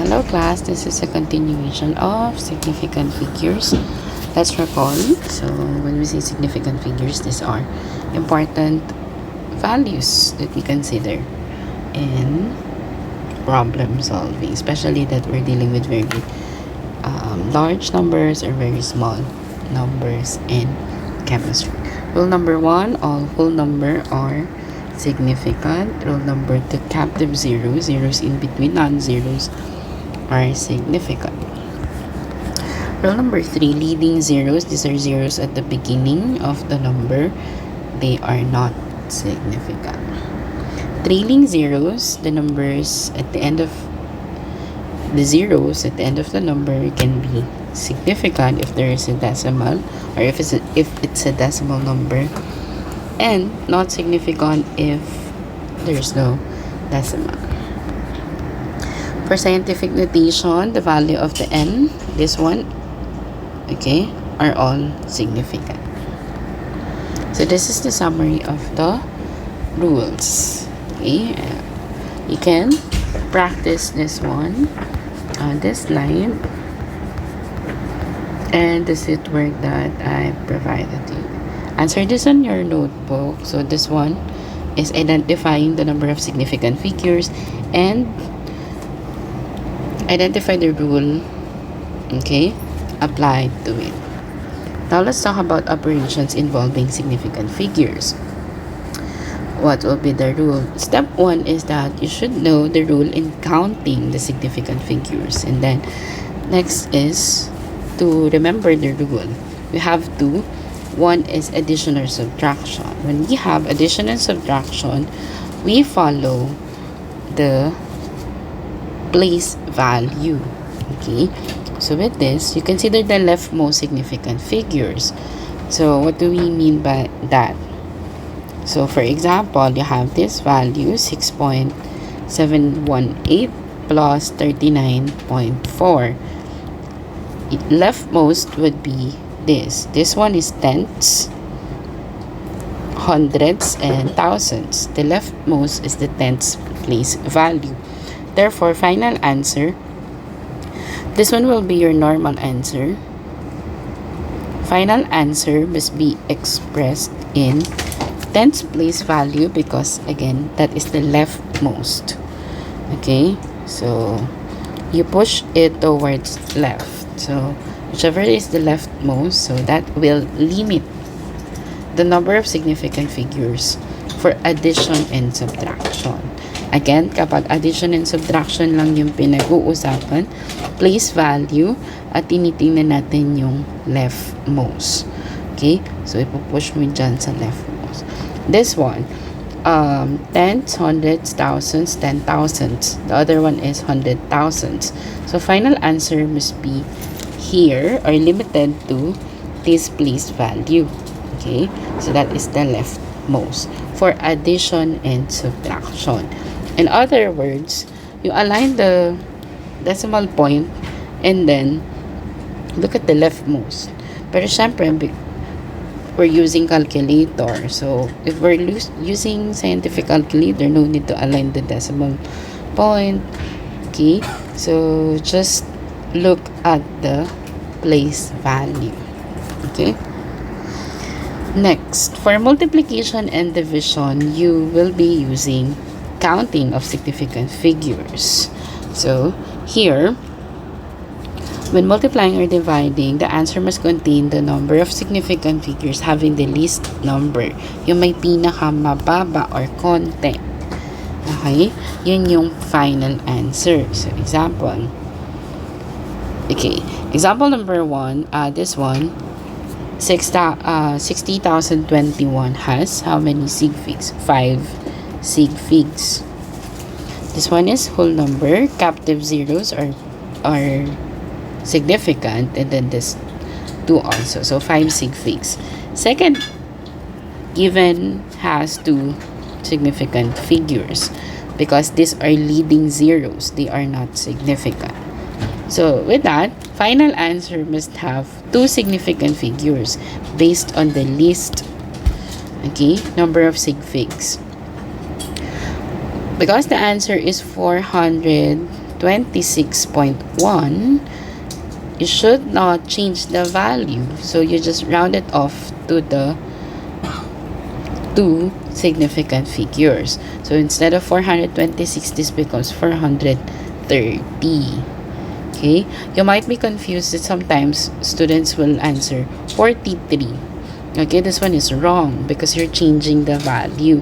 Hello class, this is a continuation of significant figures. Let's recall. So when we say significant figures, these are important values that we consider in problem solving, especially that we're dealing with very large numbers or very small numbers in chemistry. Rule number 1, all whole number are significant. Rule number 2, captive zeros in between non-zeros are significant. Rule number 3, leading zeros, these are zeros at the beginning of the number, they are not significant. Trailing zeros, the numbers at the end of the zeros at the end of the number can be significant if there is a decimal, or if it's a decimal number, and not significant if there's no decimal. For scientific notation, the value of the n, this one, okay, are all significant. So this is the summary of the rules. Okay, you can practice this one on this slide, and this is work that I provided you. Answer this on your notebook. So this one is identifying the number of significant figures and identify the rule, okay, applied to it. Now let's talk about operations involving significant figures. What will be the rule? Step 1 is that you should know the rule in counting the significant figures, and then next is to remember the rule. We have two. One is addition or subtraction. When we have addition and subtraction, we follow the place value. Okay, so with this, you consider the leftmost significant figures. So what do we mean by that? So for example, you have this value 6.718 plus 39.4. Leftmost would be this. This one is tenths, hundreds, and thousands. The leftmost is the tenths place value. Therefore, final answer, this one will be your normal answer. Final answer must be expressed in tenths place value because again, that is the leftmost. Okay, so you push it towards left. So whichever is the leftmost, so that will limit the number of significant figures for addition and subtraction. Again, kapag addition and subtraction lang yung pinag-uusapan, place value, at tinitingnan natin yung leftmost. Okay? So, ipupush mo dyan sa leftmost. This one, tenths, hundreds, thousands, 10,000s. The other one is 100,000s. So, final answer must be here or limited to this place value. Okay? So, that is the leftmost for addition and subtraction. In other words, you align the decimal point and then look at the leftmost. Pero syempre, we're using calculator. So, if we're using scientific calculator, no need to align the decimal point. Okay? So, just look at the place value. Okay? Next, for multiplication and division, you will be using counting of significant figures. So, here, when multiplying or dividing, the answer must contain the number of significant figures having the least number. Yung may pinakamababa or konti. Okay? Yun yung final answer. So, example. Okay. Example number 1, this one, 60,021 has how many SigFigs? 5 SigFigs. This one is whole number. Captive zeros are significant, and then this 2 also. So 5 SigFigs. Second given has 2 significant figures because these are leading zeros. They are not significant. So with that, final answer must have 2 significant figures based on the least, okay, number of SigFigs. Because the answer is 400 426.1, you should not change the value. So you just round it off to the two significant figures. So instead of 426, this becomes 430. Okay, you might be confused that sometimes students will answer 43. Okay, this one is wrong because you're changing the value.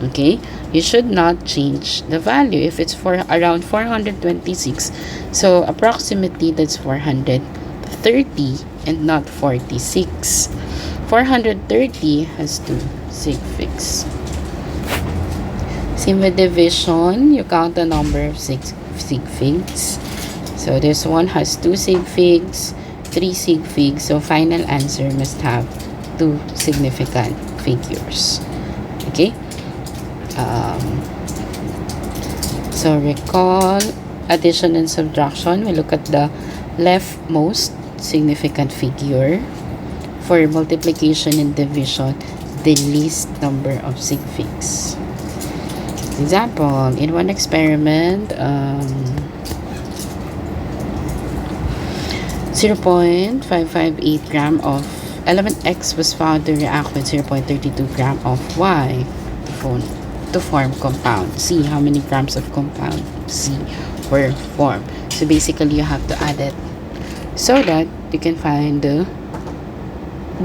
Okay, you should not change the value if it's for around 426. So approximately that's 430 and not 46. 430 has two SigFigs. Same with division, you count the number of SigFigs. So this one has two SigFigs, three SigFigs. So final answer must have two significant figures. Okay. So recall addition and subtraction. We look at the leftmost significant figure. For multiplication and division, the least number of SigFigs. Example, in one experiment, 0.558 gram of element X was found to react with 0.32 gram of Y to form compound C. How many grams of compound C were formed? So basically, you have to add it so that you can find the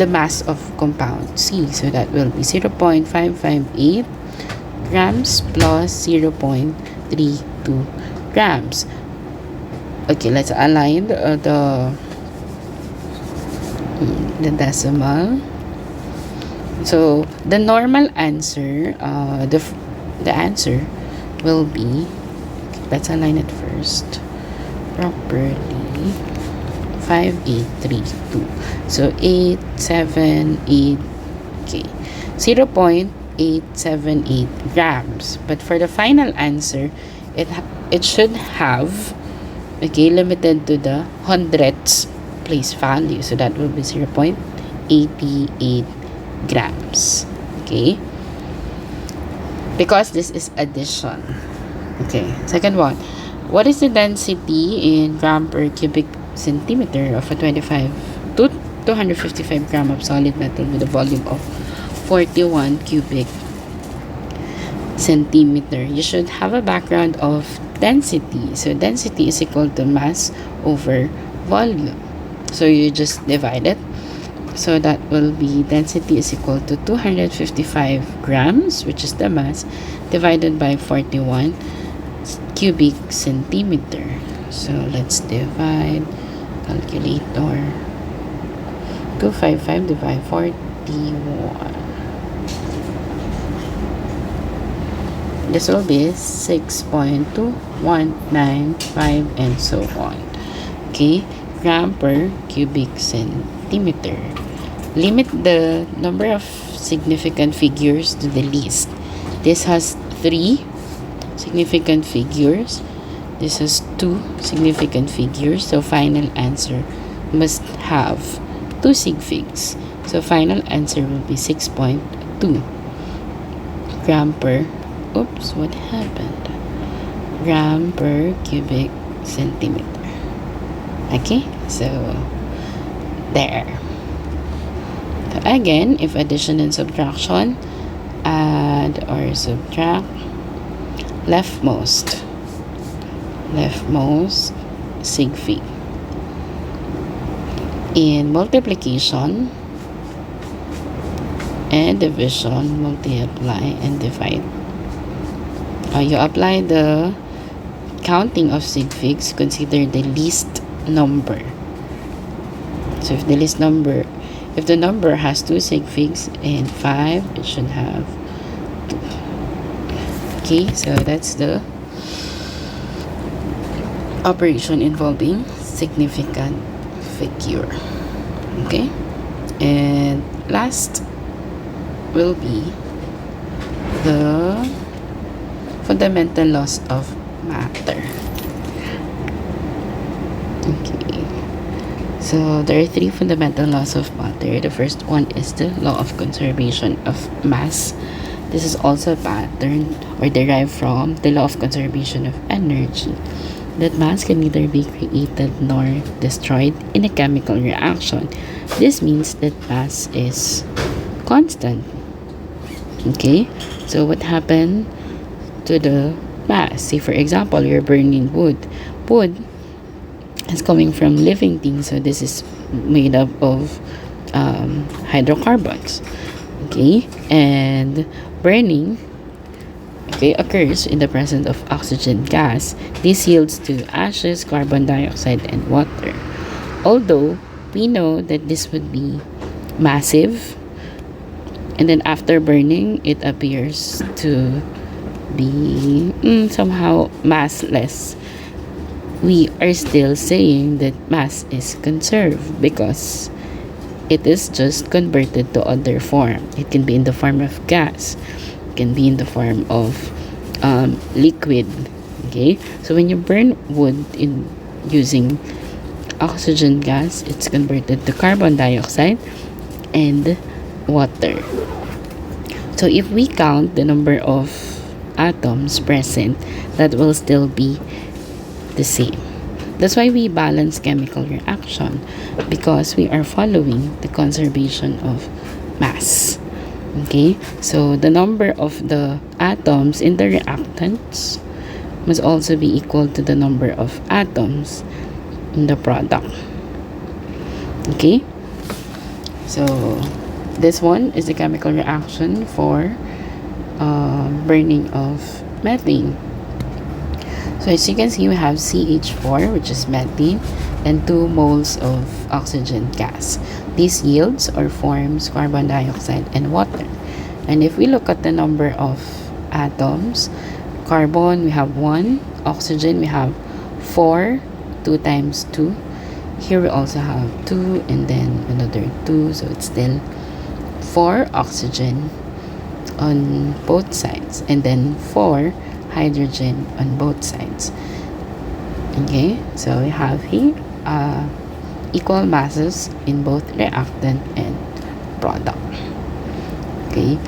mass of compound C. So that will be 0.558 grams plus 0.32 grams. Okay, let's align the decimal. So the normal answer, the answer will be, okay, let's align it first properly. 5832. So 878, okay, 0.878 grams. But for the final answer, it should have, okay, limited to the hundredths place value. So that will be 0.88 grams. Okay, because this is addition. Okay, second one, what is the density in gram per cubic centimeter of a 25 to 255 gram of solid metal with a volume of 41 cubic centimeter? You should have a background of density. So density is equal to mass over volume. So you just divide it. So that will be density is equal to 255 grams, which is the mass, divided by 41 cubic centimeter. So let's divide. Calculator. 255 divide 41. This will be 6.2195 and so on. Okay, gram per cubic centimeter. Limit the number of significant figures to the least. This has 3 significant figures. This has 2 significant figures. So final answer must have 2 SigFigs. So final answer will be 6.2 gram per, oops, what happened? Gram per cubic centimeter. Okay, so there. So again, if addition and subtraction, add or subtract leftmost SigFig. In multiplication and division, multiply and divide. You apply the counting of SigFigs, consider the least number. So if the least number, if the number has 2 SigFigs and 5, it should have 2. Okay, so that's the operation involving significant figure. Okay, and last will be the fundamental laws of matter. Okay, so there are 3 fundamental laws of matter. The first one is the law of conservation of mass. This is also patterned or derived from the law of conservation of energy. that mass can neither be created nor destroyed in a chemical reaction. This means that mass is constant. Okay, so what happened to the mass? Say for example, you're burning wood. Wood is coming from living things, so this is made up of hydrocarbons. Okay, and burning, okay, occurs in the presence of oxygen gas. This yields to ashes, carbon dioxide, and water. Although we know that this would be massive, and then after burning, it appears to be somehow massless. We are still saying that mass is conserved because it is just converted to other form. It can be in the form of gas, it can be in the form of liquid. Okay, so when you burn wood in using oxygen gas, it's converted to carbon dioxide and water. So if we count the number of atoms present, that will still be the same. That's why we balance chemical reaction, because we are following the conservation of mass. Okay, so the number of the atoms in the reactants must also be equal to the number of atoms in the product. Okay, so this one is the chemical reaction for burning of methane. So as you can see, we have CH4, which is methane, and 2 moles of oxygen gas. This yields or forms carbon dioxide and water. And if we look at the number of atoms, carbon, we have 1. Oxygen, we have 4. 2 times 2. Here we also have 2 and then another 2. So it's still 4 oxygen on both sides. And then 4 hydrogen on both sides. Okay, so we have here equal masses in both reactant and product. Okay,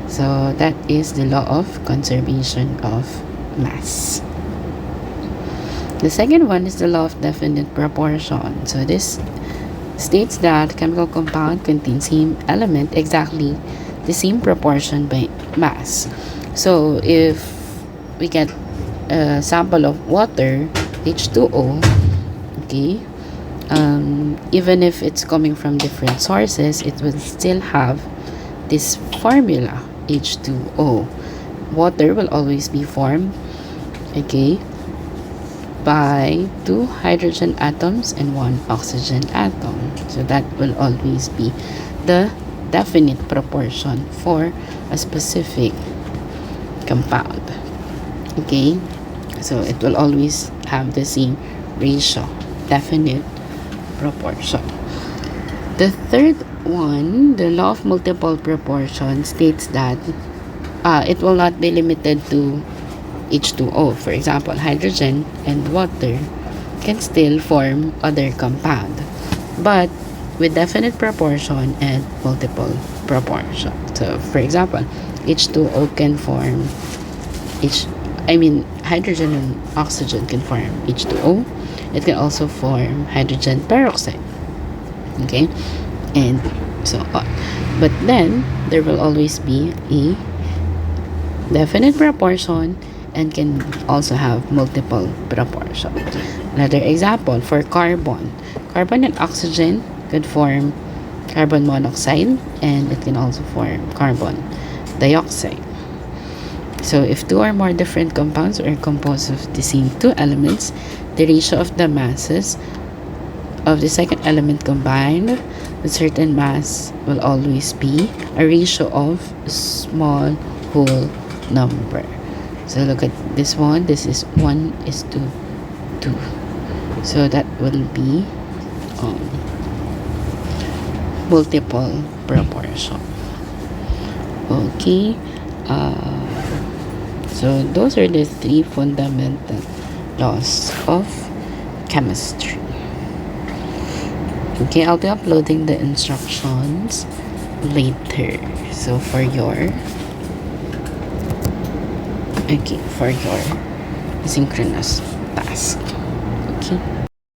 so that is the law of conservation of mass. The second one is the law of definite proportion. So this states that chemical compound contains same element exactly the same proportion by mass. So if we get a sample of water, H2O, okay, even if it's coming from different sources, it will still have this formula, H2O. Water will always be formed, okay, by 2 hydrogen atoms and 1 oxygen atom. So that will always be the definite proportion for a specific compound. Okay, so it will always have the same ratio, definite proportion. The third one, the law of multiple proportion, states that it will not be limited to H2O. For example, hydrogen and water can still form other compound, but with definite proportion and multiple proportion. So for example, H2O can form hydrogen and oxygen can form H2O. It can also form hydrogen peroxide. Okay, and so on. But then there will always be a definite proportion and can also have multiple proportion. Another example for carbon. Carbon and oxygen could form carbon monoxide, and it can also form carbon dioxide. So if 2 or more different compounds are composed of the same 2 elements, the ratio of the masses of the second element combined with certain mass will always be a ratio of small whole number. So look at this one. This is 1:2. So that will be multiple proportion. Okay. So those are the 3 fundamental laws of chemistry. Okay, I'll be uploading the instructions later. So for your synchronous task. Bye!